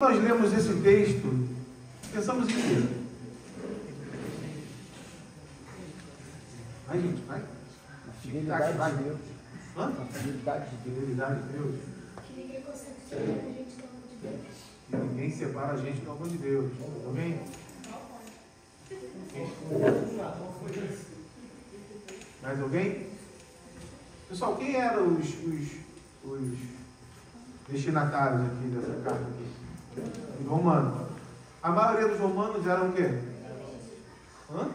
Nós lemos esse texto, pensamos em quê? Vai, gente, vai. A fidelidade de Deus. Hã? A fidelidade de Deus. Fidelidade de Deus. Que ninguém consegue separar a gente do amor de Deus. Que ninguém separa a gente do amor de Deus. Amém? Mais alguém? Pessoal, quem eram os destinatários aqui dessa carta aqui? Os romanos. A maioria dos romanos eram o quê? Hã?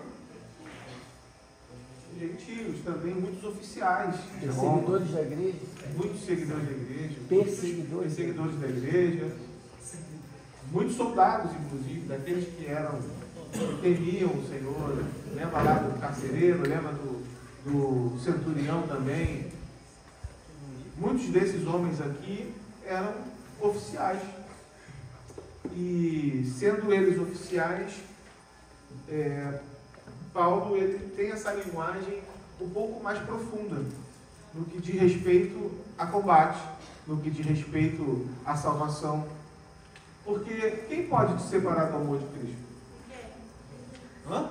Gentios também, muitos oficiais. Perseguidores da igreja. Muitos seguidores da igreja. Perseguidores da igreja. Muitos soldados, inclusive, daqueles que temiam o Senhor. Lembra lá do carcereiro, lembra do centurião também. Muitos desses homens aqui eram oficiais. E sendo eles oficiais, Paulo ele tem essa linguagem um pouco mais profunda no que diz respeito a combate, no que diz respeito à salvação. Porque quem pode te separar do amor de Cristo? Hã?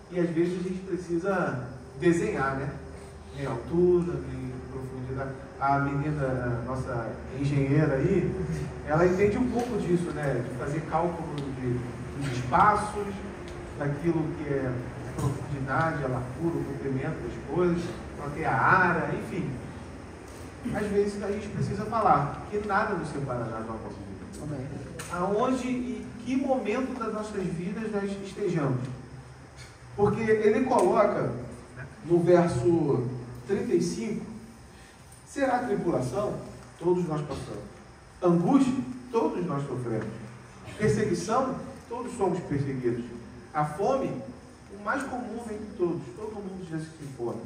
E às vezes a gente precisa desenhar, né? Em altura, em profundidade. A menina, a nossa engenheira aí, ela entende um pouco disso, né? De fazer cálculo dos espaços, daquilo que é a profundidade, a largura, o comprimento das coisas, qual é a área, enfim. Às vezes a gente precisa falar que nada nos separará do amor de Deus. Amém. Aonde e que momento das nossas vidas nós estejamos. Porque ele coloca no verso 35, será tribulação? Todos nós passamos. Angústia? Todos nós sofremos. Perseguição? Todos somos perseguidos. A fome? O mais comum entre todos. Todo mundo já se fome.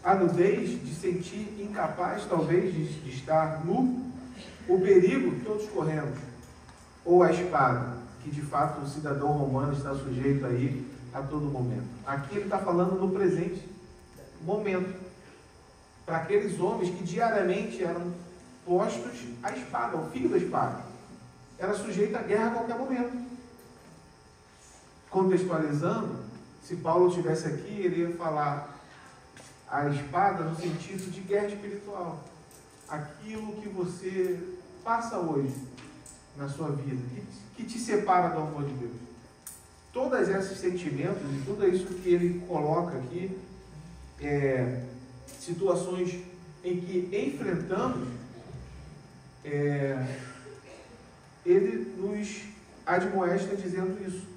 A nudez? De sentir incapaz, talvez, de estar nu. O perigo? Todos corremos. Ou a espada? Que de fato o cidadão romano está sujeito aí a todo momento. Aqui ele está falando no presente momento. Para aqueles homens que diariamente eram postos à espada, ao fio da espada. Era sujeito à guerra a qualquer momento. Contextualizando, se Paulo estivesse aqui, ele ia falar a espada no sentido de guerra espiritual. Aquilo que você passa hoje na sua vida, que te separa do amor de Deus. Todos esses sentimentos e tudo isso que ele coloca aqui, situações em que enfrentamos, ele nos admoesta dizendo isso,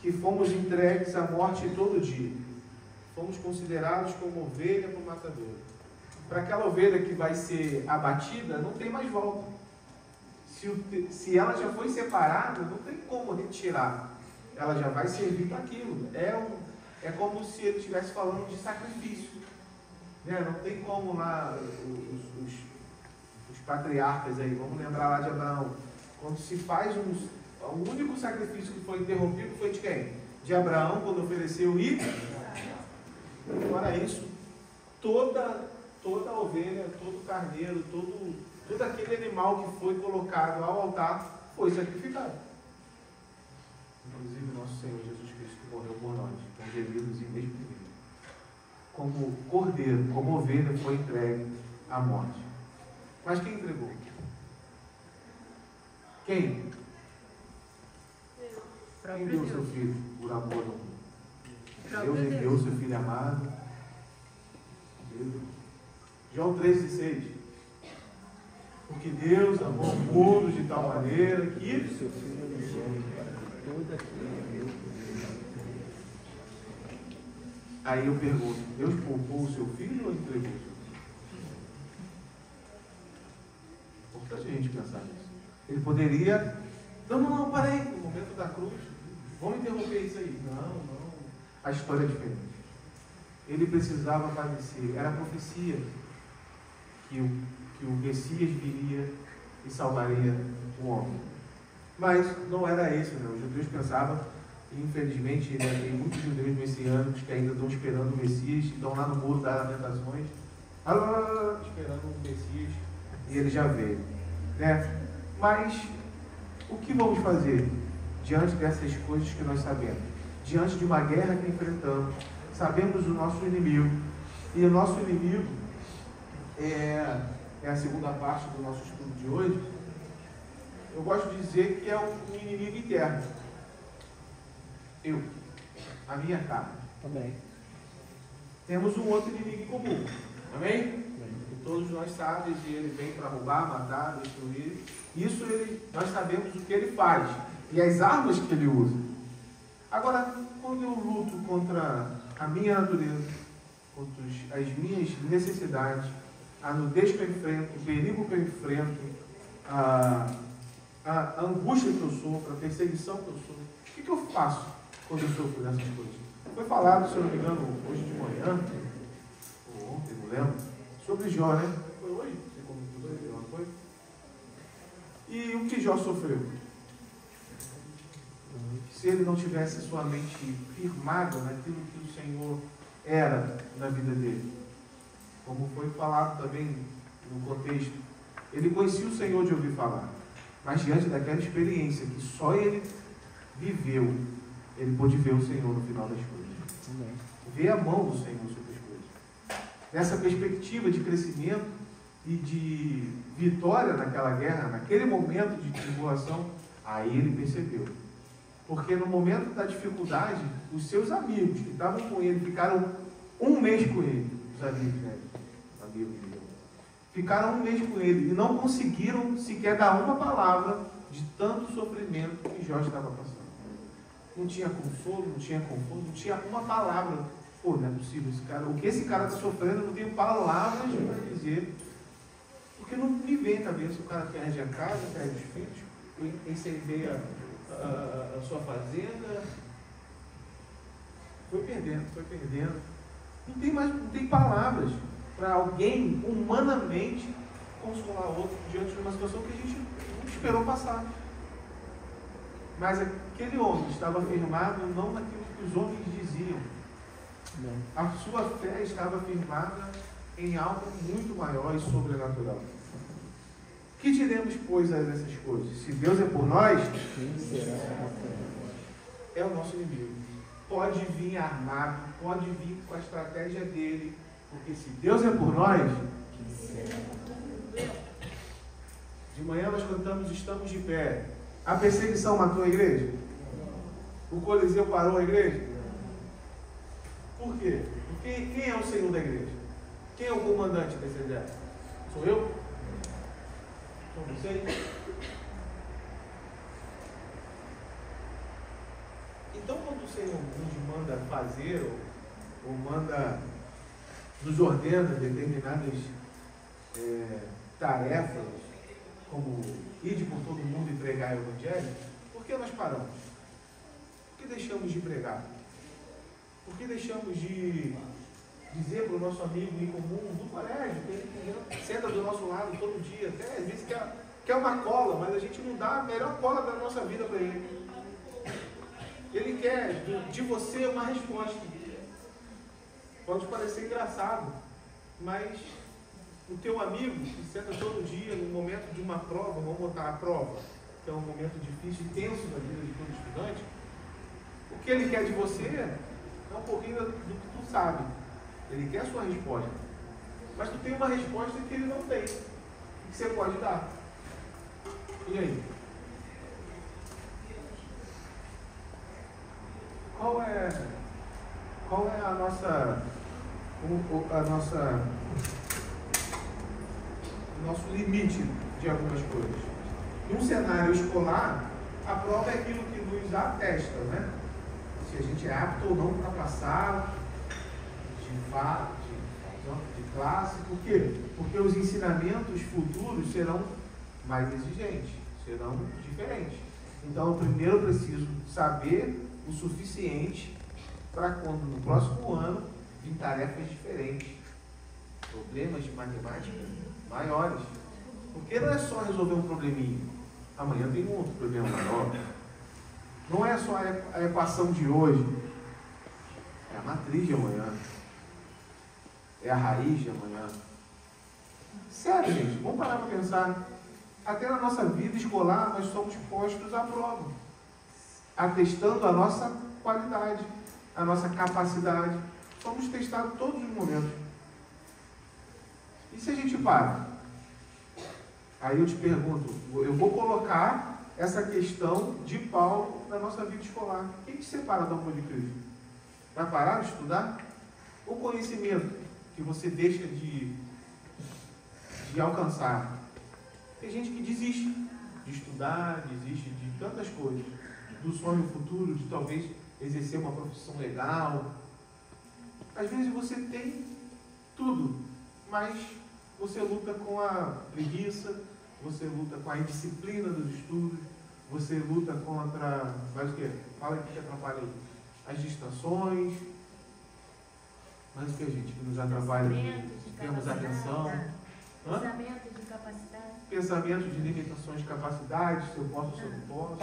que fomos entregues à morte todo dia, fomos considerados como ovelha para o matador. Para aquela ovelha que vai ser abatida, não tem mais volta. Se ela já foi separada, não tem como retirar, ela já vai servir para aquilo. É como se ele estivesse falando de sacrifício. Não tem como lá os patriarcas aí, vamos lembrar lá de Abraão, quando se faz o único sacrifício que foi interrompido foi de quem? De Abraão, quando ofereceu fora isso, toda ovelha, todo carneiro, todo aquele animal que foi colocado ao altar foi sacrificado. Inclusive nosso Senhor Jesus Cristo que morreu por nós, concebidos e inexprimíveis. Como cordeiro, como ovelha, foi entregue à morte. Mas quem entregou? Quem? Quem deu o seu filho por amor ao mundo? Deus enviou o seu filho amado. Deus. João 3,6. Porque Deus amou o mundo de tal maneira que o seu filho unigênito para que todo aquele Aí eu pergunto, Deus poupou o seu filho ou entregou o seu filho? Importante a gente pensar nisso. Ele poderia, não, parei, no momento da cruz, vamos interromper isso aí. Não, a história é diferente. Ele precisava padecer, era a profecia que o Messias viria e salvaria o homem. Mas não era esse, não. Os judeus pensavam, infelizmente, tem muitos judeus messiânicos que ainda estão esperando o Messias, estão lá no muro das lamentações, esperando o Messias E ele já veio, né? Mas o que vamos fazer diante dessas coisas que nós sabemos? Diante de uma guerra que enfrentamos, sabemos o nosso inimigo, e o nosso inimigo é a segunda parte do nosso estudo de hoje. Eu gosto de dizer que é um inimigo interno. A minha carne. Amém. Temos um outro inimigo em comum. Amém? E todos nós sabemos, e ele vem para roubar, matar, destruir. Isso nós sabemos o que ele faz e as armas que ele usa. Agora, quando eu luto contra a minha natureza, contra as minhas necessidades, a nudez que eu enfrento, o perigo que eu enfrento, a angústia que eu sofro, a perseguição que eu sofro, o que eu faço quando eu sofro dessas coisas? Foi falado, se eu não me engano, hoje de manhã, ou ontem, não lembro, sobre Jó, né? Foi hoje? Você comentou sobre Jó, não foi? E o que Jó sofreu? Se ele não tivesse sua mente firmada naquilo que o Senhor era na vida dele. Como foi falado também no contexto, ele conhecia o Senhor de ouvir falar, mas diante daquela experiência que só ele viveu, ele pôde ver o Senhor no final das coisas. Amém. Ver a mão do Senhor sobre as coisas. Nessa perspectiva de crescimento e de vitória naquela guerra, naquele momento de tribulação, aí ele percebeu. Porque no momento da dificuldade, os seus amigos que estavam com ele, ficaram um mês com ele, os amigos, né? Amigos dele. Ficaram um mês com ele e não conseguiram sequer dar uma palavra de tanto sofrimento que Jó estava passando. Não tinha consolo, não tinha conforto, não tinha uma palavra. Pô, não é possível, esse cara, o que esse cara está sofrendo, eu não tenho palavras para dizer. Porque não me vem à cabeça, o cara perde a casa, perde os filhos, incendeia a sua fazenda. Foi perdendo. Não tem palavras para alguém humanamente consolar outro diante de uma situação que a gente não esperou passar. Mas aquele homem estava firmado não naquilo que os homens diziam. Não. A sua fé estava firmada em algo muito maior e sobrenatural. Que diremos, pois, a essas coisas? Se Deus é por nós, Quem será contra nós? é o nosso inimigo. Pode vir armado, pode vir com a estratégia dele, porque se Deus é por nós, de manhã nós cantamos Estamos de Pé. A perseguição matou a igreja? O Coliseu parou a igreja? Por quê? Porque quem é o Senhor da igreja? Quem é o comandante desse exército? Sou eu? São vocês? Então, quando o Senhor nos manda fazer ou manda, nos ordena determinadas tarefas, como ir por todo mundo e pregar o Evangelho, por que nós paramos? Por que deixamos de pregar? Por que deixamos de dizer para o nosso amigo em comum do colégio, que ele senta do nosso lado todo dia, até às vezes quer uma cola, mas a gente não dá a melhor cola da nossa vida para ele. Ele quer de você uma resposta. Pode parecer engraçado, mas o teu amigo que senta todo dia no momento de uma prova, vamos botar a prova, que é um momento difícil e tenso na vida de todo estudante, o que ele quer de você é um pouquinho do que tu sabe. Ele quer a sua resposta. Mas tu tem uma resposta que ele não tem. Que você pode dar. E aí? Qual é a nossa nosso limite de algumas coisas? Em um cenário escolar, a prova é aquilo que nos atesta, né? Se a gente é apto ou não para passar de classe. Por quê? Porque os ensinamentos futuros serão mais exigentes, serão diferentes. Então, primeiro eu preciso saber o suficiente para quando no próximo ano vir tarefas diferentes, problemas de matemática maiores. Porque não é só resolver um probleminha. Amanhã tem um outro problema maior. Não é só a equação de hoje. É a matriz de amanhã. É a raiz de amanhã. Sério, gente, vamos parar para pensar. Até na nossa vida escolar, nós somos postos à prova, atestando a nossa qualidade, a nossa capacidade. Somos testados todos os momentos. E se a gente para? Aí eu te pergunto, eu vou colocar essa questão de Paulo na nossa vida escolar. O que te separa do amor de Cristo? Vai parar de estudar? O conhecimento que você deixa de alcançar. Tem gente que desiste de estudar, desiste de tantas coisas, do sonho futuro, de talvez exercer uma profissão legal. Às vezes você tem tudo, mas você luta com a preguiça, você luta com a indisciplina dos estudos, você luta contra, mais o quê? Fala aqui que atrapalha aí. As distrações, mas o que a gente que nos atrapalha? Temos atenção. Pensamento de capacidade. Pensamento de limitações de capacidade, se eu posso, se eu não posso.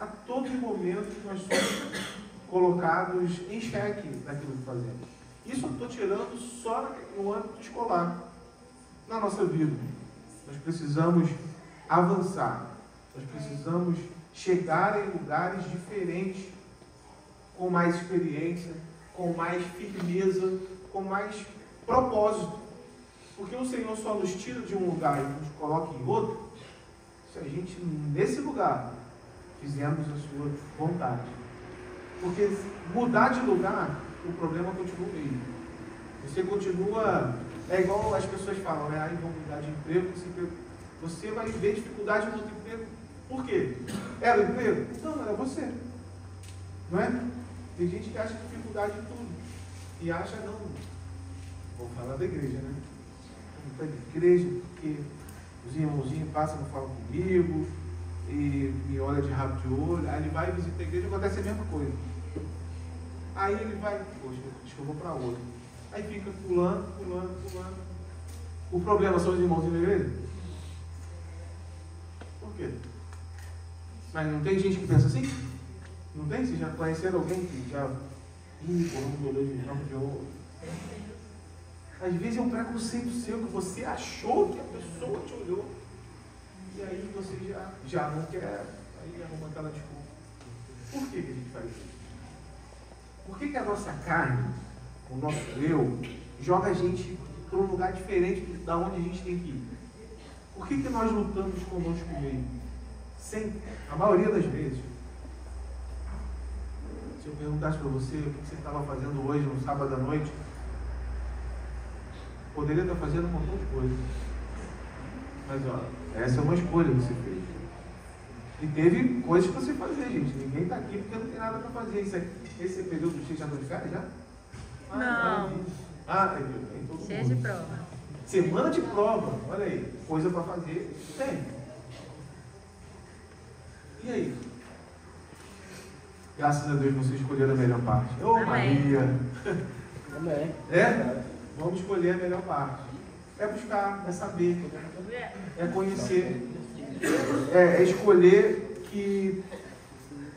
A todo momento nós somos colocados em xeque daquilo que fazemos. Isso eu estou tirando só no âmbito escolar. Na nossa vida, nós precisamos avançar. Nós precisamos chegar em lugares diferentes, com mais experiência, com mais firmeza, com mais propósito. Porque o Senhor só nos tira de um lugar e nos coloca em outro, se a gente, nesse lugar, fizermos a sua vontade. Porque mudar de lugar, o problema continua o mesmo. Você continua, é igual as pessoas falam, né? Aí vão mudar de emprego, você vai ver dificuldade no outro emprego. Por quê? Era o emprego? Não, era você. Não é? Tem gente que acha dificuldade em tudo. E acha, não, vou falar da igreja, né? Não está de igreja, porque os irmãozinhos passam e não falam comigo, e me olha de rabo de olho, aí ele vai e visita a igreja e acontece a mesma coisa. Aí ele vai, poxa, acho que eu vou para outra. Aí fica pulando. O problema são os irmãozinhos da igreja? Por quê? Mas não tem gente que pensa assim? Não tem? Vocês já conheceram alguém que já me olhou de rabo de olho? Às vezes é um preconceito seu que você achou que a pessoa te olhou. E aí você já não quer, aí arruma aquela desculpa. Por que a gente faz isso? Por que a nossa carne, o nosso eu, joga a gente para um lugar diferente da onde a gente tem que ir? Por que nós lutamos conosco mesmo? Sempre, a maioria das vezes. Se eu perguntasse para você o que você estava fazendo hoje, no sábado à noite, poderia estar fazendo um montão de coisa. Mas ó, essa é uma escolha que você fez. E teve coisas para você fazer, gente. Ninguém está aqui porque não tem nada para fazer. Esse período de já está de férias já? Não. Tem todo Cheio mundo. de prova. Semana de prova, olha aí. Coisa para fazer, tem. E aí? Graças a Deus vocês escolheram a melhor parte. Ô Maria! Amém. É? Vamos escolher a melhor parte. É buscar, é saber, é conhecer, é escolher que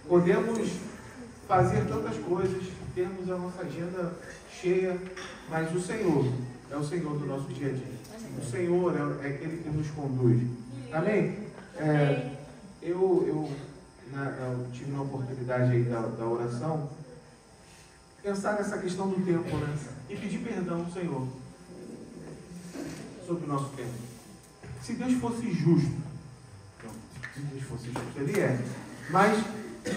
podemos fazer tantas coisas, termos a nossa agenda cheia, mas o Senhor é o Senhor do nosso dia a dia. O Senhor é aquele que nos conduz. Amém? Eu tive uma oportunidade aí da oração, pensar nessa questão do tempo, né? E pedir perdão ao Senhor sobre o nosso tempo. Se Deus fosse justo, se Deus fosse justo, Ele é, mas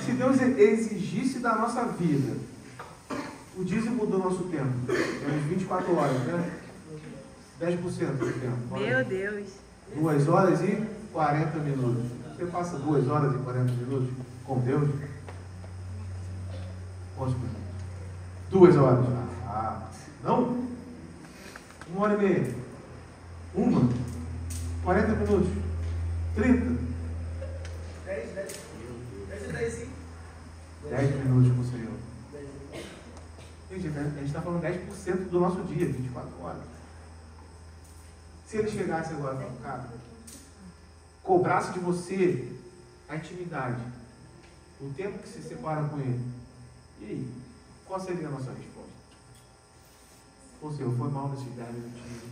se Deus exigisse da nossa vida o dízimo do nosso tempo, temos 24 horas, né? 10% do tempo. Meu Deus. 2 horas e 40 minutos. Você passa 2 horas e 40 minutos com Deus? Quantos minutos? 2 horas. Não? 1 hora e meia. 40 minutos. 30. 10 minutos com o Senhor. Gente, a gente está falando 10% do nosso dia, 24 horas. Se ele chegasse agora e falasse, cara, cobrasse de você a intimidade, o tempo que se separa com ele, e aí? Qual seria a nossa resposta? Ô Senhor, foi mal nesses 10 minutinhos.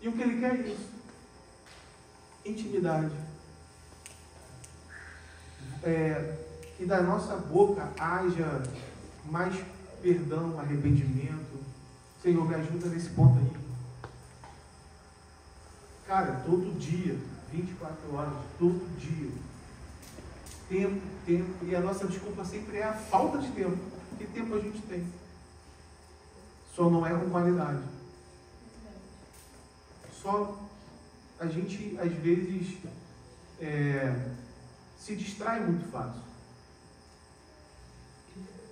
E o que Ele quer é isso. Intimidade. Que da nossa boca haja mais perdão, arrependimento. Senhor, me ajuda nesse ponto aí. Cara, todo dia, 24 horas, todo dia. Tempo. E a nossa desculpa sempre é a falta de tempo. Que tempo a gente tem? Só não é com qualidade. Só a gente, às vezes, se distrai muito fácil.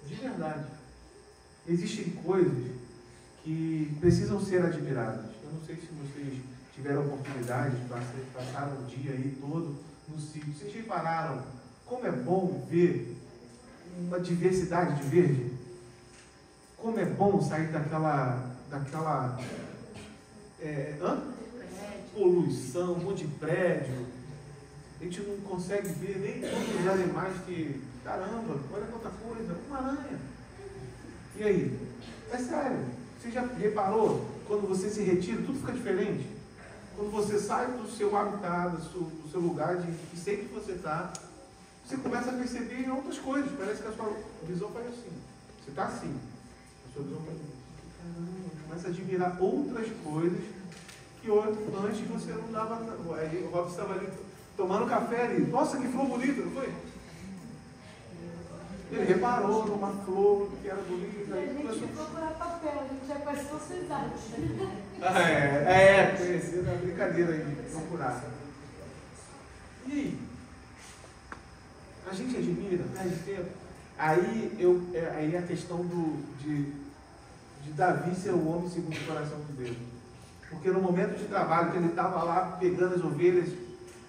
De verdade. Existem coisas que precisam ser admiradas. Eu não sei se vocês tiveram a oportunidade de passar o dia aí todo no sítio. Vocês repararam como é bom ver uma diversidade de verde? Como é bom sair daquela poluição, um monte de prédio. A gente não consegue ver nem todos os animais que, caramba, olha quanta coisa, uma aranha. E aí? É sério, você já reparou, quando você se retira, tudo fica diferente? Quando você sai do seu habitat, do seu lugar que sempre você está, você começa a perceber outras coisas. Parece que a sua visão faz assim. Você está assim. A sua visão faz assim. Caramba, começa a admirar outras coisas que antes você não dava. Aí o Robson estava ali tomando café ali. Nossa, que flor bonita, não foi? Ele reparou numa flor que era bonita. A gente começou a procurar papel, a gente já conhece vocês antes. Conhecido a brincadeira aí de procurar. E aí? A gente admira, perde tempo. Aí a questão de Davi ser o homem segundo o coração de Deus. Porque no momento de trabalho, que ele estava lá pegando as ovelhas,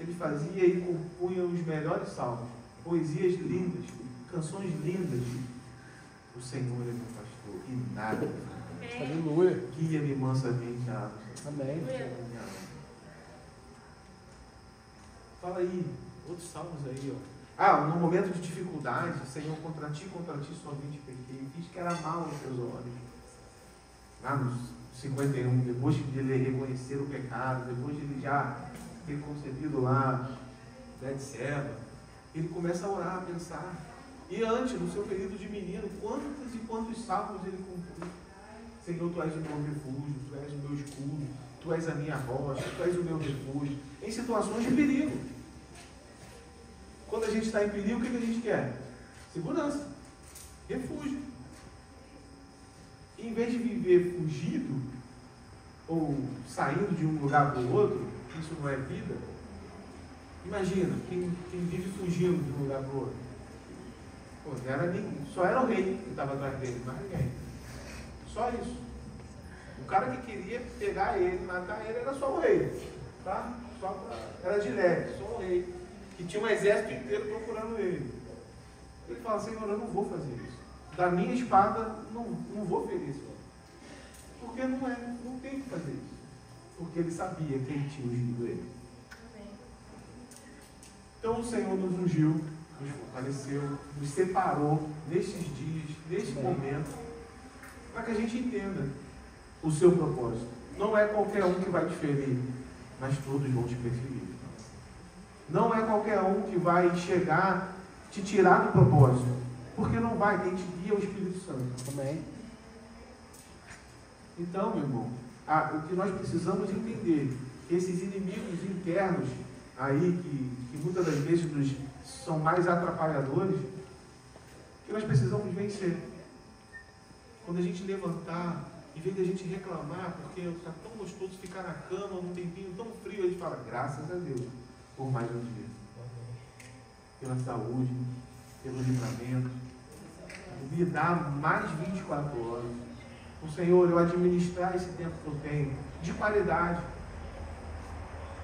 ele fazia e compunha os melhores salmos, poesias lindas, canções lindas. O Senhor é meu pastor e nada. Aleluia. Guia-me mansamente a água. Amém. Fala aí, outros salmos aí, ó. No momento de dificuldade, Senhor, contra ti somente pequei, fiz que era mal aos teus olhos. Lá nos 51, depois de ele reconhecer o pecado, depois de ele já ter concebido lá Betseba, ele começa a orar, a pensar. E antes, no seu período de menino, quantos e quantos salmos ele cumpriu? Senhor, tu és o meu refúgio, tu és o meu escudo, tu és a minha rocha, tu és o meu refúgio. Em situações de perigo. Quando a gente está em perigo, o que a gente quer? Segurança, refúgio. E em vez de viver fugido, ou saindo de um lugar para o outro, isso não é vida. Imagina, quem vive fugindo de um lugar para o outro. Só era o rei que estava atrás dele, mais ninguém. Só isso. O cara que queria pegar ele, matar ele, era só o rei. Tá? Era de leve, só o rei. Que tinha um exército inteiro procurando ele. Ele fala, Senhor, eu não vou fazer isso. Da minha espada, não vou ferir esse homem. Porque não tem que fazer isso. Porque ele sabia quem tinha ungido ele. Então o Senhor nos ungiu, nos fortaleceu, nos separou nestes dias, neste momento, para que a gente entenda o seu propósito. Não é qualquer um que vai te ferir, mas todos vão te perseguir. Não é qualquer um que vai chegar, te tirar do propósito. Porque não vai, quem te guia é o Espírito Santo. Amém. Então, meu irmão, o que nós precisamos entender, que esses inimigos internos aí, que muitas das vezes são mais atrapalhadores, que nós precisamos vencer. Quando a gente levantar, em vez de a gente reclamar, porque está tão gostoso ficar na cama num tempinho tão frio, a gente fala, graças a Deus, por mais um dia. Pela saúde, pelo livramento. Me dá mais 24 horas. O Senhor, eu administrar esse tempo que eu tenho, de qualidade.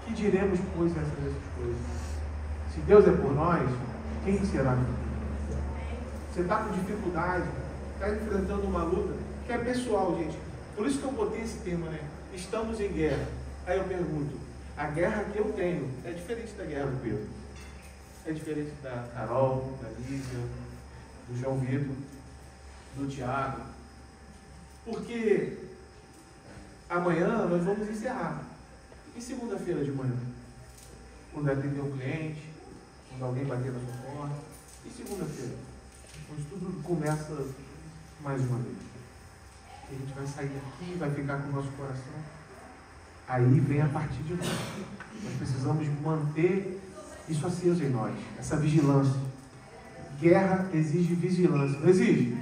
Que diremos, pois, essas coisas? Se Deus é por nós, quem será por nós? Você está com dificuldade, está enfrentando uma luta, que é pessoal, gente. Por isso que eu botei esse tema, né? Estamos em guerra. Aí eu pergunto, a guerra que eu tenho é diferente da guerra do Pedro. É diferente da Carol, da Lígia, do João Vitor, do Tiago. Porque amanhã nós vamos encerrar. E segunda-feira de manhã? Quando atender um cliente, quando alguém bater na sua porta. E segunda-feira? Onde tudo começa mais uma vez. E a gente vai sair daqui, vai ficar com o nosso coração. Aí vem a partir de nós. Nós precisamos manter isso aceso em nós, essa vigilância. Guerra exige vigilância, não exige?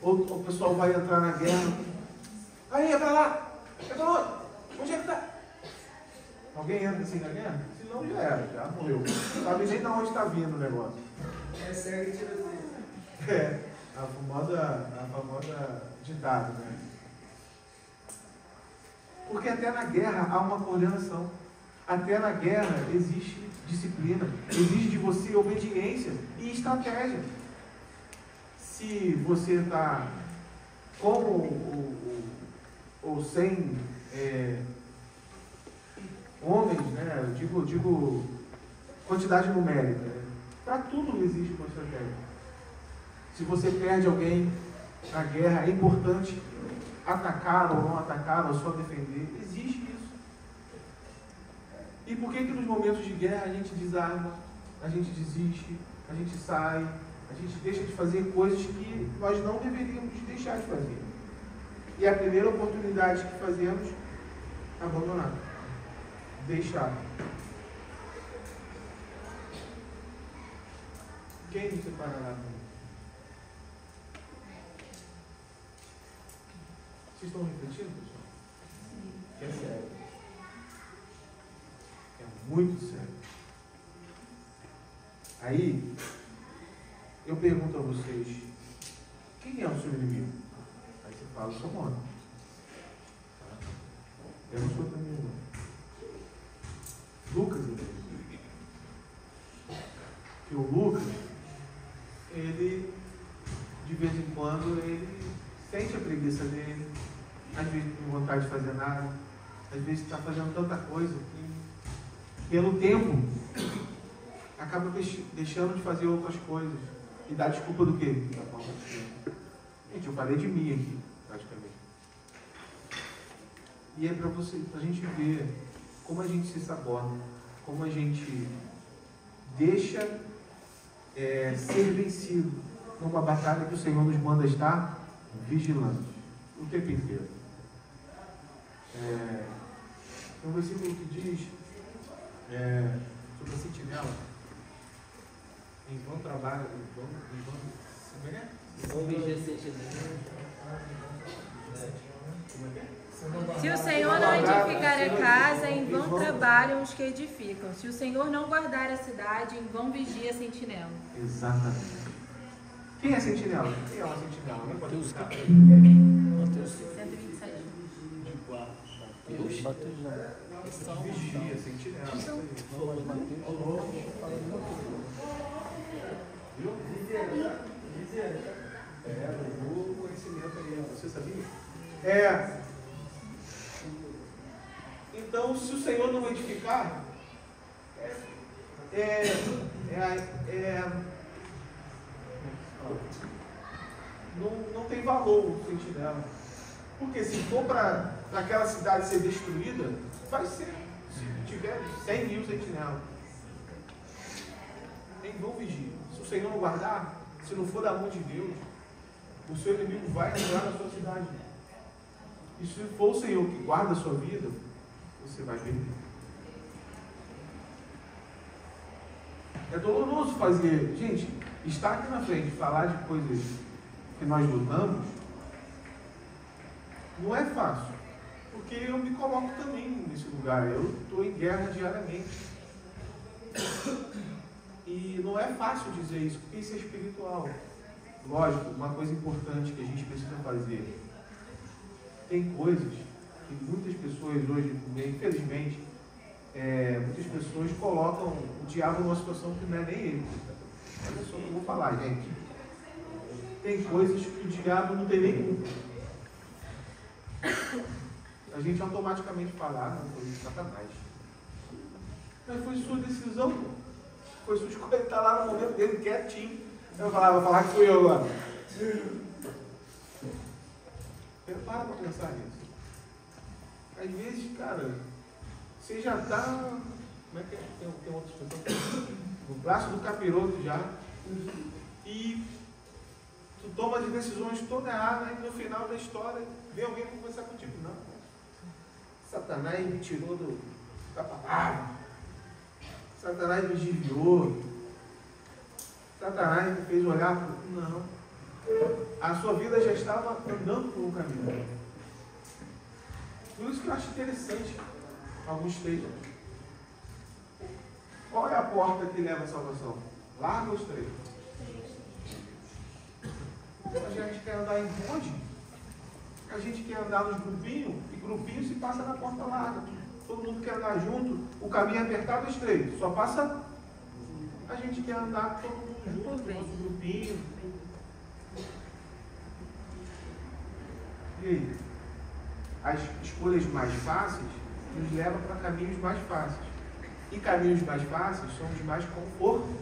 Ou o pessoal vai entrar na guerra. Aí, é pra lá! É pra onde? Onde é que tá? Alguém entra assim na guerra? Se não, já era, já morreu. Não sabe nem de onde está vindo o negócio. Segue e tira tudo. A famosa ditado, né? Porque até na guerra há uma coordenação. Até na guerra existe disciplina, exige de você obediência e estratégia. Se você está com ou sem homens, né? Eu digo quantidade numérica. Né? Para tudo existe uma estratégia. Se você perde alguém na guerra, é importante atacar ou não atacar, ou só defender. Existe isso. E por que nos momentos de guerra a gente desarma, a gente desiste, a gente sai, a gente deixa de fazer coisas que nós não deveríamos deixar de fazer? E a primeira oportunidade que fazemos, abandonar. Deixar. Quem nos separará? Vocês estão refletindo, pessoal? É sério. É muito sério. Aí, eu pergunto a vocês, quem é o seu inimigo? Aí você fala, sou mano. Eu não sou também, não. Lucas, que o Lucas, ele, de vez em quando, ele sente a preguiça dele, às vezes não tem vontade de fazer nada, às vezes está fazendo tanta coisa que, pelo tempo, acaba deixando de fazer outras coisas. E dá desculpa do quê? Da falta de tempo. Gente, eu falei de mim aqui, praticamente. E é para a gente ver como a gente se sabota, como a gente deixa ser vencido numa batalha que o Senhor nos manda estar vigilantes o tempo inteiro. Tem um versículo que diz sobre a sentinela: em vão trabalho, Vou vigiar sentinela. Se o Senhor não edificar a casa, em vão trabalham os que edificam. Se o Senhor não guardar a cidade, em vão vigia a sentinela. Exatamente. Quem é sentinela? Quem é uma sentinela? Alguém pode explicar? 127. Mateus não. Vigia, sentinela. Viu? O conhecimento aí, você sabia? Então, se o Senhor não edificar, não tem valor o sentinela. Porque se for para aquela cidade ser destruída, vai ser. Se tiver 100 mil sentinelas, em vão vigia. Se o Senhor não guardar, se não for da mão de Deus, o seu inimigo vai entrar na sua cidade. E se for o Senhor que guarda a sua vida, você vai perder. É doloroso fazer. Gente, estar aqui na frente, falar de coisas que nós lutamos, não é fácil. Porque eu me coloco também nesse lugar. Eu estou em guerra diariamente. E não é fácil dizer isso, porque isso é espiritual. Lógico, uma coisa importante que a gente precisa fazer. Tem coisas que muitas pessoas hoje, infelizmente, muitas pessoas colocam o diabo numa situação que não é nem ele. Olha só o que eu vou falar, gente. Tem coisas que o diabo não tem nem culpa. A gente automaticamente fala, não, foi Satanás. Mas foi sua decisão, pô. Foi sua escolha, ele está lá no momento dele quietinho. Eu vou falar que fui eu agora. Para pensar nisso. Às vezes, cara, Você já está, como é que é? Tem outra expressão? No braço do capiroto já. E tu toma as decisões todas erradas e no final da história vem alguém para conversar contigo. Não. Satanás me tirou da palavra. Satanás me desviou. Satanás me fez olhar para... Não. A sua vida já estava andando por um caminho. Por isso que eu acho interessante alguns textos. Qual é a porta que leva à salvação? Larga ou estreita? A gente quer andar em bonde. A gente quer andar nos grupinhos. E grupinho se passa na porta larga. Todo mundo quer andar junto. O caminho é apertado ou estreito? Só passa... A gente quer andar todo mundo junto, nosso grupinho. E aí? As escolhas mais fáceis nos levam para caminhos mais fáceis. E caminhos mais fáceis são os mais confortáveis.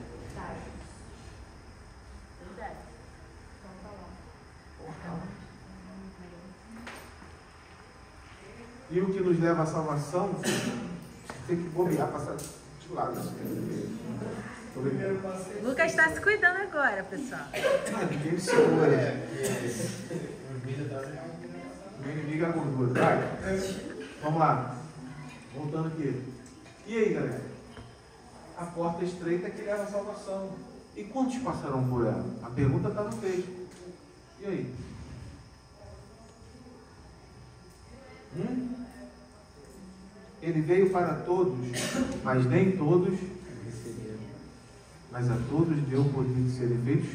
E o que nos leva à salvação, tem que bobear, passar de lado. Lucas está se cuidando agora, pessoal. Ninguém se segura. Meu inimigo é a gordura. Vai. Vamos lá. Voltando aqui. E aí, galera? A porta estreita é que leva à salvação. E quantos passarão por ela? A pergunta está no texto. E aí? Ele veio para todos, mas nem todos receberam. Mas a todos deu o poder de serem feitos.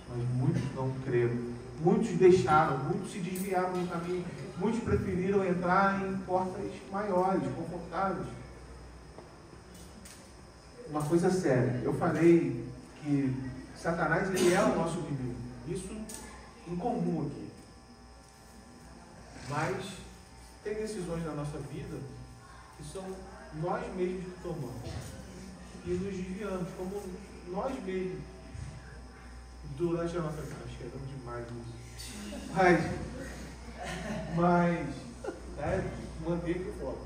Mas muitos não creram. Muitos deixaram, muitos se desviaram do caminho. Muitos preferiram entrar em portas maiores, confortáveis. Uma coisa séria. Eu falei que Satanás ele é o nosso inimigo. Isso em comum aqui. Mas tem decisões na nossa vida que são nós mesmos que tomamos. E nos desviamos, como nós mesmos. Durante a nossa vida, chegamos demais nisso. Mas manter aqui o foco.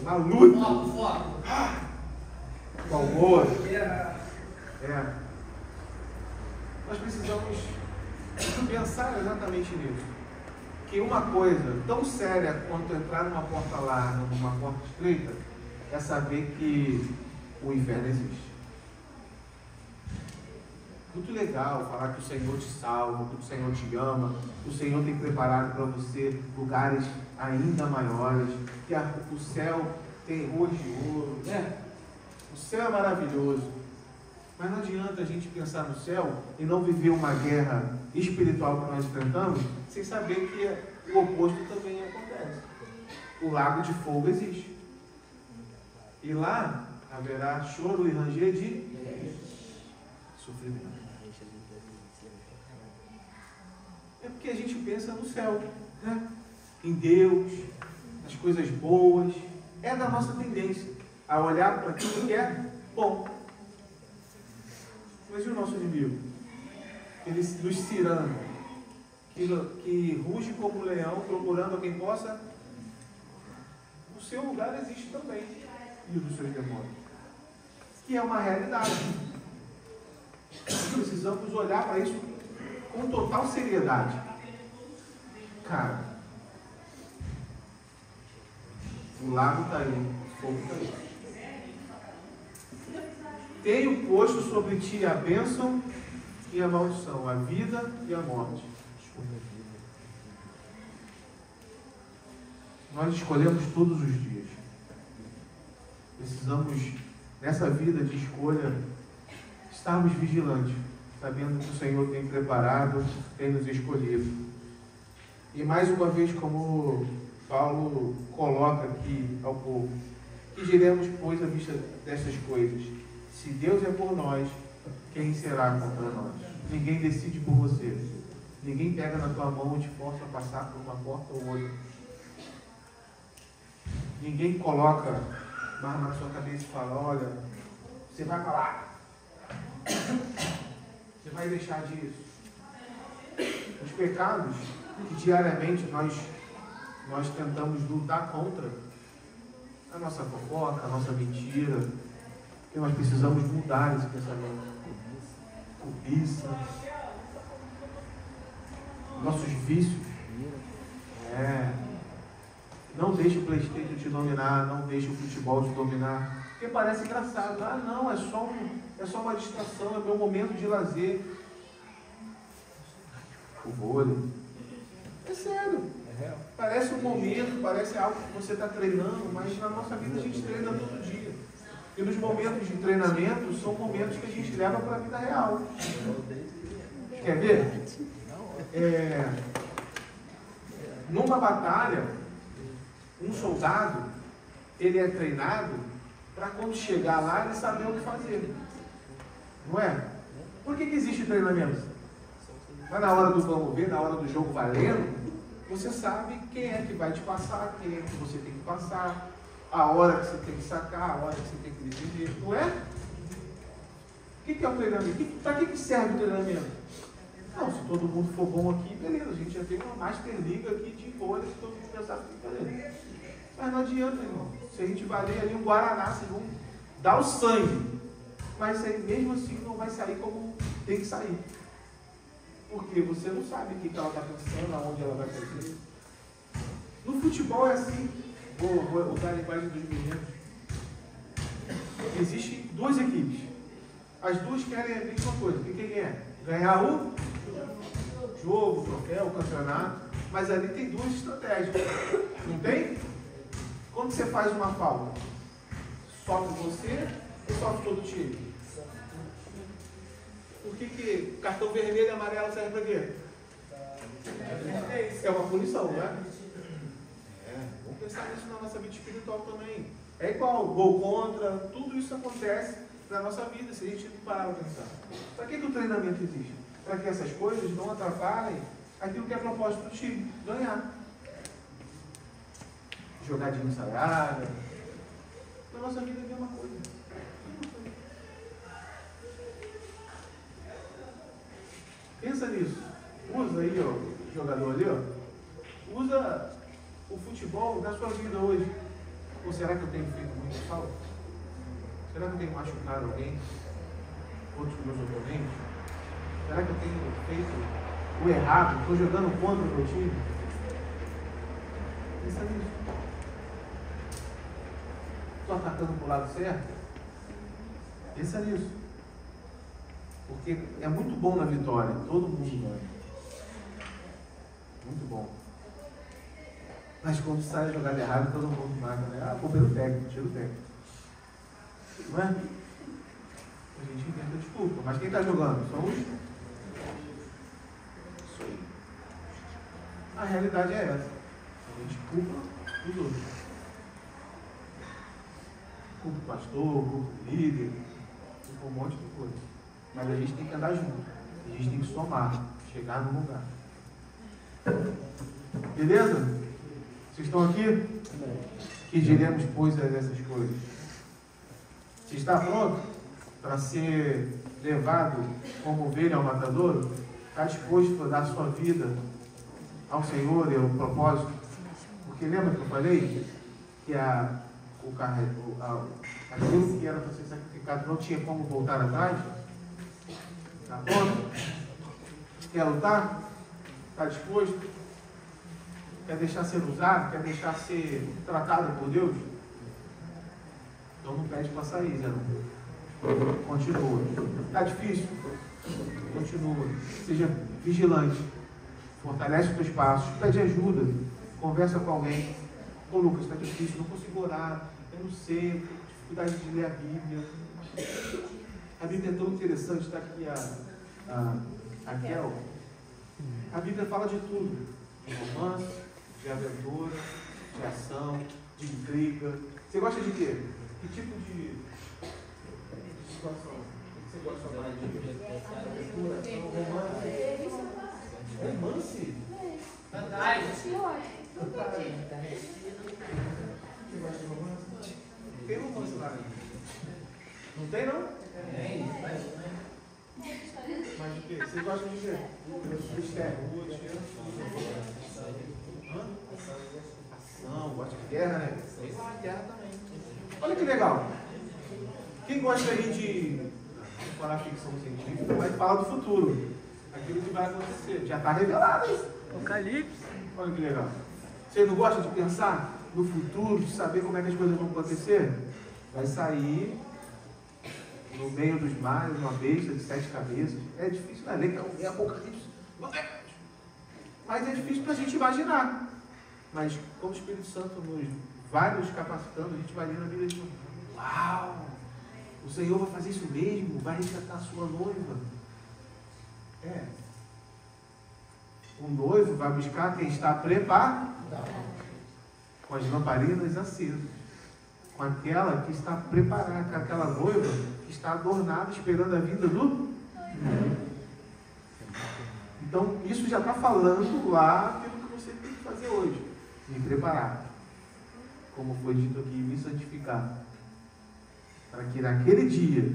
Na luta. Com amor. Nós precisamos pensar exatamente nisso. Que uma coisa tão séria quanto entrar numa porta larga, numa porta estreita, é saber que o inferno existe. Muito legal falar que o Senhor te salva, que o Senhor te ama, que o Senhor tem preparado para você lugares ainda maiores, que o céu tem ruas de ouro, né? O céu é maravilhoso. Mas não adianta a gente pensar no céu e não viver uma guerra espiritual que nós enfrentamos sem saber que o oposto também acontece. O lago de fogo existe. E lá haverá choro e ranger de sofrimento. É porque a gente pensa no céu, né? Em Deus, nas coisas boas. É da nossa tendência a olhar para aquilo que é bom. Mas e o nosso inimigo? Ele nos ciranda, que ruge como um leão, procurando a quem possa. O seu lugar existe também, e o dos seus demônios, que é uma realidade. Precisamos olhar para isso com total seriedade. Cara, o lago está aí, o fogo está aí. Tenho posto sobre ti a bênção e a maldição, a vida e a morte. Nós escolhemos todos os dias. Precisamos, nessa vida de escolha, estarmos vigilantes, sabendo que o Senhor tem preparado, tem nos escolhido. E mais uma vez, como Paulo coloca aqui ao povo, que diremos, pois, à vista destas coisas? Se Deus é por nós, quem será contra nós? Ninguém decide por você. Ninguém pega na tua mão e te força a passar por uma porta ou outra. Ninguém coloca uma arma na sua cabeça e fala, olha, você vai para lá. Você vai deixar disso. Os pecados que diariamente nós tentamos lutar contra nossa fofoca, a nossa mentira. E nós precisamos mudar esse pensamento. Cobiça. Nossos vícios. Não deixe o PlayStation te dominar, não deixe o futebol te dominar. Porque parece engraçado. Ah, não, é só uma distração, é meu momento de lazer. O vôlei. É sério. Parece um momento, parece algo que você está treinando, mas na nossa vida a gente treina todo dia. E nos momentos de treinamento são momentos que a gente leva para a vida real. Quer ver? Numa batalha, um soldado, ele é treinado para quando chegar lá ele saber o que fazer. Não é? Por que existe treinamento? Mas na hora do vamos ver, na hora do jogo valendo, você sabe quem é que vai te passar, quem é que você tem que passar, a hora que você tem que sacar, a hora que você tem que defender. Não é? O que é o treinamento? Para que serve o treinamento? Não, se todo mundo for bom aqui, beleza, a gente já tem uma Master Liga aqui de vôlei, se todo mundo pensar que tem que fazer. Mas não adianta, irmão. Se a gente valer ali um Guaraná, vocês vão dar o sangue. Mas mesmo assim não vai sair como tem que sair. Porque você não sabe o que ela está pensando, aonde ela vai fazer. No futebol é assim. Vou usar a linguagem dos meninos. Existem duas equipes. As duas querem a mesma coisa. O que é? Ganhar o jogo, o troféu, o campeonato. Mas ali tem duas estratégias. Não tem? Quando você faz uma falta, sofre você ou sofre todo o time? Por que cartão vermelho e amarelo serve para quê? É uma punição, não é? Vamos pensar nisso na nossa vida espiritual também. É igual, gol contra, tudo isso acontece na nossa vida, se a gente não parar para pensar. Para que o treinamento existe? Para que essas coisas não atrapalhem aquilo que é propósito do time, ganhar. Jogadinha ensaiada. Na nossa vida é a mesma coisa. Pensa nisso. Usa aí, ó, o jogador ali, ó. Usa o futebol da sua vida hoje. Ou será que eu tenho feito muito falta? Será que eu tenho machucado alguém? Outros meus oponentes? Será que eu tenho feito o errado? Estou jogando contra o meu time? Pensa nisso. Estou atacando para o lado certo? Pensa nisso. Porque é muito bom na vitória, todo mundo ganha. Muito bom. Mas quando sai a jogada errada, todo mundo marca, né? Ah, culpa é do técnico, tira o técnico. Não é? A gente inventa desculpa. Mas quem está jogando? São os. Isso aí. A realidade é essa. A gente culpa os outros. Culpa o pastor, culpa o líder, culpa um monte de coisa. Mas a gente tem que andar junto. A gente tem que somar, chegar no lugar. Beleza? Vocês estão aqui? Que diremos, pois, dessas coisas? Você está pronto para ser levado como ovelha ao matadouro? Está disposto a dar sua vida ao Senhor e ao propósito? Porque lembra que eu falei que aquilo que era para ser sacrificado não tinha como voltar atrás? Está pronto? Quer lutar? Está disposto? Quer deixar ser usado? Quer deixar ser tratado por Deus? Então não pede para sair, Zé. Continua. Está difícil? Continua. Seja vigilante. Fortalece os teus passos. Pede ajuda. Conversa com alguém. Ô Lucas, está difícil, não consigo orar. Eu não sei, tenho dificuldade de ler a Bíblia. A Bíblia é tão interessante. Está aqui a Kel. A Bíblia fala de tudo. De romance, de aventura, de ação, de intriga. Você gosta de quê? Que tipo de situação? Você gosta de falar de aventura, ação, romance? Romance? Verdade. Você gosta de romance? Tem romance lá? Não tem, não? Tem. Mas o quê? Você gosta de quê? Mistério. Ação, gosta de guerra, né? Guerra também. Olha que legal. Quem gosta aí de falar ficção científica vai falar do futuro. Aquilo que vai acontecer. Já está revelado isso. Apocalipse. Olha que legal. Você não gosta de pensar no futuro, de saber como é que as coisas vão acontecer? Vai sair no meio dos mares uma besta de 7 cabeças. É difícil, não é legal ver Apocalipse. Mas é difícil para a gente imaginar. Mas como o Espírito Santo nos vai nos capacitando, a gente vai lendo a Bíblia e diz: uau! O Senhor vai fazer isso mesmo? Vai resgatar a sua noiva? É. O noivo vai buscar quem está preparado, com as lamparinas acesas, com aquela que está preparada, com aquela noiva que está adornada, esperando a vinda do. Então, isso já está falando lá aquilo que você tem que fazer hoje. Me preparar. Como foi dito aqui, me santificar. Para que naquele dia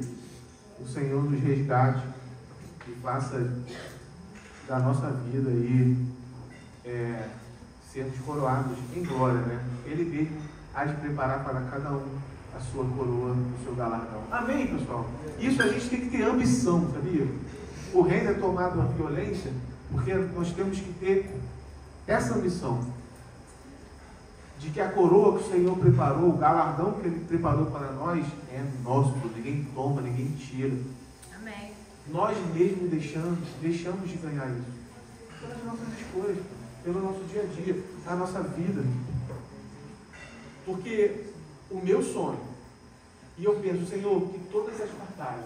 o Senhor nos resgate e faça da nossa vida aí sermos coroados em glória, né? Ele mesmo há de preparar para cada um a sua coroa, o seu galardão. Amém, pessoal? Isso a gente tem que ter ambição, sabia? O reino é tomado a violência porque nós temos que ter essa ambição de que a coroa que o Senhor preparou, o galardão que Ele preparou para nós é nosso, ninguém toma, ninguém tira. Amém. Nós mesmos deixamos de ganhar isso pelas nossas escolhas, pelo nosso dia a dia, a nossa vida. Porque o meu sonho, e eu penso, Senhor, que todas as batalhas,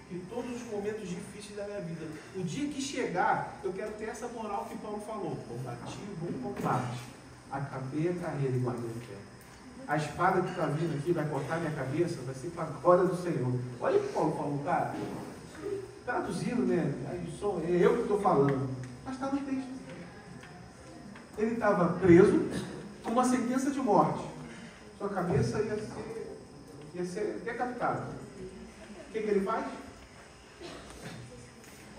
que todos os momentos difíceis da minha vida, o dia que chegar, eu quero ter essa moral que Paulo falou: combati o bom combate, acabei a carreira e guardei a fé. A espada que está vindo aqui vai cortar minha cabeça, vai ser para a glória do Senhor. Olha o que Paulo falou, cara. Traduzindo, né? É eu que estou falando. Mas está no texto. Ele estava preso com uma sentença de morte. Sua cabeça ia ser decapitada. O que ele faz?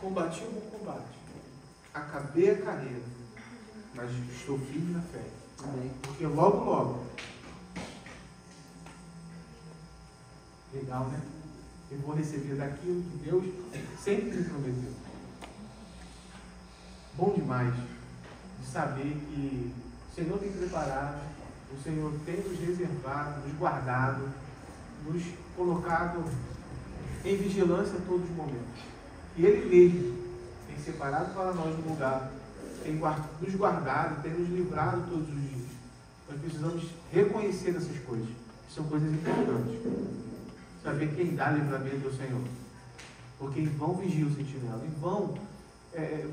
Combati o bom combate. Acabei a carreira. Mas estou firme na fé. Amém. Porque logo, legal, né? Eu vou receber daquilo que Deus sempre me prometeu. Bom demais de saber que o Senhor tem preparado, o Senhor tem nos reservado, nos guardado, nos colocado em vigilância a todos os momentos. E Ele mesmo tem separado para nós um lugar, tem nos guardado, tem nos livrado todos os dias. Nós precisamos reconhecer essas coisas, que são coisas importantes. Saber quem dá livramento ao Senhor. Porque em vão vigia o sentinela. Em vão,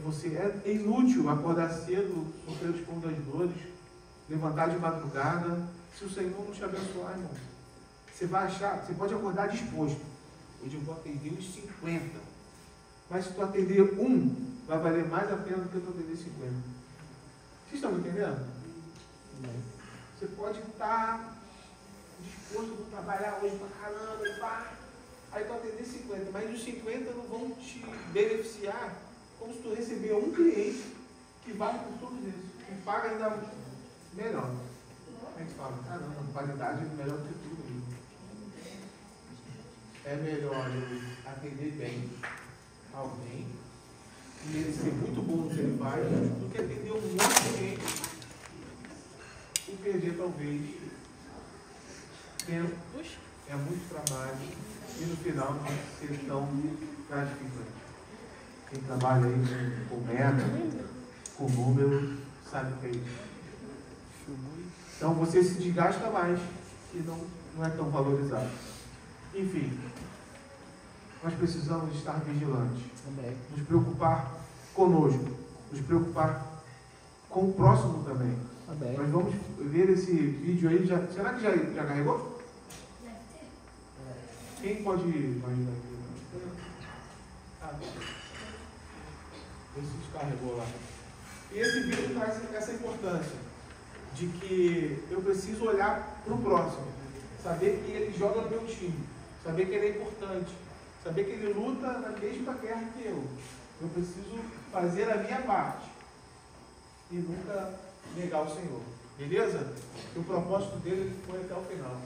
você é inútil acordar cedo, sofrer os pão das dores, levantar de madrugada, se o Senhor não te abençoar, irmão. Você vai achar, você pode acordar disposto. Hoje eu vou atender uns 50. Mas se tu atender um, vai valer mais a pena do que tu atender 50. Vocês estão me entendendo? Você pode estar disposto a trabalhar hoje pra caramba, e pá. Aí tu atender 50, mas os 50 não vão te beneficiar como se tu receber um cliente que vale por todos esses, que paga ainda melhor. A gente fala, caramba, qualidade é melhor do que tudo isso. É melhor eu atender bem alguém e ele ser muito bom no que ele faz do que atender um monte de gente e perder talvez tempo, é muito trabalho e no final não ser tão gratificante. Quem trabalha aí com meta, com número, sabe o que é isso. Então você se desgasta mais e não é tão valorizado. Enfim, nós precisamos estar vigilantes, nos preocupar conosco, nos preocupar com o próximo também. Amém. Nós vamos ver esse vídeo aí. Será que já carregou? Quem pode ajudar aqui? Esse descarregou lá. E esse vídeo traz essa importância de que eu preciso olhar para o próximo, saber que ele joga no meu time, saber que ele é importante, saber que ele luta na mesma guerra que eu. Eu preciso fazer a minha parte e nunca negar o Senhor. Beleza? Que o propósito dele foi até o final.